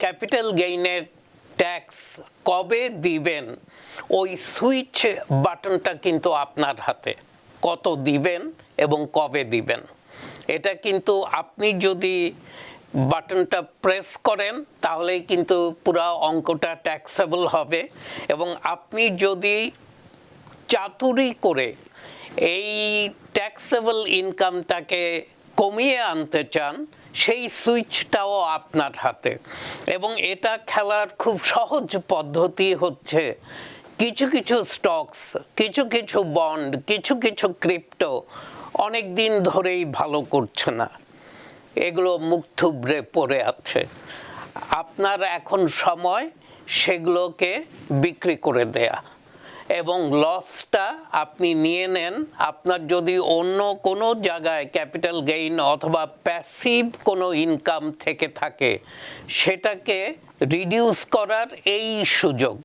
Capital গেইনের tax কবে দিবেন ওই সুইচ বাটনটা কিন্তু আপনার হাতে। কত দিবেন এবং কবে দিবেন এটা কিন্তু আপনি যদি বাটনটা প্রেস করেন তাহলেই কিন্তু পুরো অঙ্কটা ট্যাক্সেবল হবে। এবং আপনি যদি চাতুরি করে এই ট্যাক্সেবল ইনকামটাকে কমিয়ে আনতে চান সেই সুইচটাও আপনার হাতে। এবং এটা খেলার খুব সহজ পদ্ধতি হচ্ছে কিছু কিছু স্টকস, কিছু কিছু বন্ড, কিছু কিছু ক্রিপ্টো অনেক দিন ধরেই ভালো করছে না, এগুলো মুখ থুবড়ে পড়ে আছে। আপনার এখন সময় সেগুলোকে বিক্রি করে দেয়া এবং লসটা আপনি নিয়ে নেন। আপনার যদি অন্য কোনো জায়গায় ক্যাপিটাল গেইন অথবা প্যাসিভ কোনো ইনকাম থেকে থাকে সেটাকে রিডিউস করার এই সুযোগ।